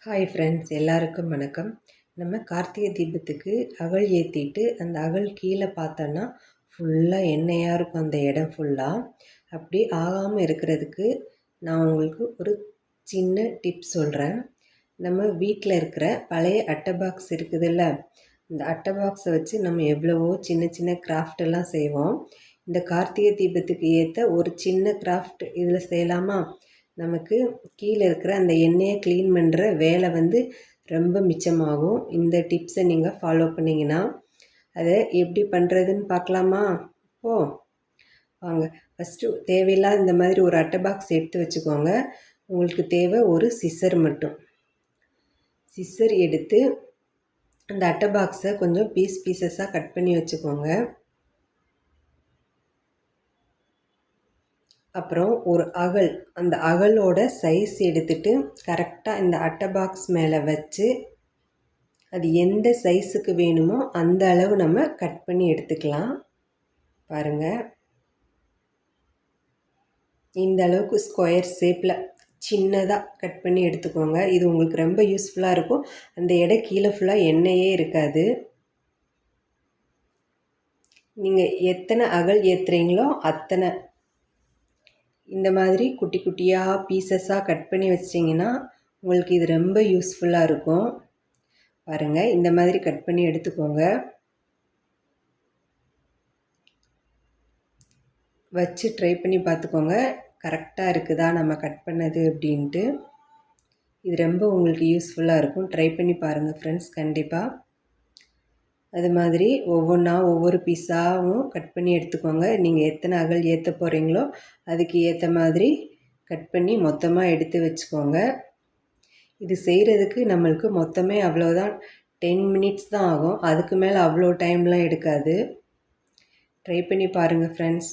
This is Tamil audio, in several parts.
ஹாய் ஃப்ரெண்ட்ஸ், எல்லாருக்கும் வணக்கம். நம்ம கார்த்திகை தீபத்துக்கு அகல் ஏற்றிட்டு அந்த அகல் கீழே பார்த்தோன்னா ஃபுல்லாக எண்ணெயாக இருக்கும். அந்த இடம் ஃபுல்லாக அப்படி ஆகாமல் இருக்கிறதுக்கு நான் உங்களுக்கு ஒரு சின்ன டிப்ஸ் சொல்கிறேன். நம்ம வீட்டில் இருக்கிற பழைய அட்டை பாக்ஸ் இருக்குதுல்ல, இந்த அட்டை பாக்ஸை வச்சு நம்ம எவ்வளவோ சின்ன சின்ன கிராஃப்ட் எல்லாம் செய்வோம். இந்த கார்த்திகை தீபத்துக்கு ஏற்ற ஒரு சின்ன கிராஃப்ட் இதில் செய்யலாமா? நமக்கு கீழே இருக்கிற அந்த எண்ணெயை க்ளீன் பண்ணுற வேலை ரொம்ப மிச்சமாகும். இந்த டிப்ஸை நீங்கள் ஃபாலோ பண்ணிங்கன்னா அதை எப்படி பண்ணுறதுன்னு பார்க்கலாமா? வாங்க. ஃபஸ்ட்டு தேவையில்லாத இந்த மாதிரி ஒரு அட்டை பாக்ஸ் எடுத்து வச்சுக்கோங்க. உங்களுக்கு தேவை ஒரு சிசர் மட்டும். சிசர் எடுத்து அந்த அட்டை பாக்ஸை கொஞ்சம் பீசஸாக கட் பண்ணி வச்சுக்கோங்க. அப்புறம் ஒரு அகல், அந்த அகலோட சைஸ் எடுத்துகிட்டு கரெக்டாக இந்த அட்டை பாக்ஸ் மேலே வச்சு அது எந்த சைஸுக்கு வேணுமோ அந்த அளவு நம்ம கட் பண்ணி எடுத்துக்கலாம். பாருங்கள், இந்த அளவுக்கு ஸ்கொயர் ஷேப்பில் சின்னதாக கட் பண்ணி எடுத்துக்கோங்க. இது உங்களுக்கு ரொம்ப யூஸ்ஃபுல்லாக இருக்கும். அந்த இடம் கீழே ஃபுல்லாக எண்ணெயே இருக்காது. நீங்கள் எத்தனை அகல் ஏற்றுறீங்களோ அத்தனை இந்த மாதிரி குட்டி குட்டியாக பீசஸாக கட் பண்ணி வச்சிட்டிங்கன்னா உங்களுக்கு இது ரொம்ப யூஸ்ஃபுல்லாக இருக்கும். பாருங்கள், இந்த மாதிரி கட் பண்ணி எடுத்துக்கோங்க. வச்சு ட்ரை பண்ணி பார்த்துக்கோங்க, கரெக்டாக இருக்குதா நம்ம கட் பண்ணது அப்படின்ட்டு. இது ரொம்ப உங்களுக்கு யூஸ்ஃபுல்லாக இருக்கும். ட்ரை பண்ணி பாருங்கள் ஃப்ரெண்ட்ஸ், கண்டிப்பாக. அது மாதிரி ஒவ்வொன்றா ஒவ்வொரு பீஸாகவும் கட் பண்ணி எடுத்துக்கோங்க. நீங்கள் எத்தனை அகல் ஏற்ற போகிறீங்களோ அதுக்கு ஏற்ற மாதிரி கட் பண்ணி மொத்தமாக எடுத்து வச்சுக்கோங்க. இது செய்கிறதுக்கு நம்மளுக்கு மொத்தமே அவ்வளோதான், 10 மினிட்ஸ் தான் ஆகும். அதுக்கு மேலே அவ்வளோ டைம்லாம் எடுக்காது. ட்ரை பண்ணி பாருங்கள் ஃப்ரெண்ட்ஸ்.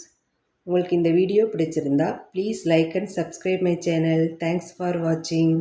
உங்களுக்கு இந்த வீடியோ பிடிச்சிருந்தா please like and subscribe my channel. Thanks for வாட்சிங்.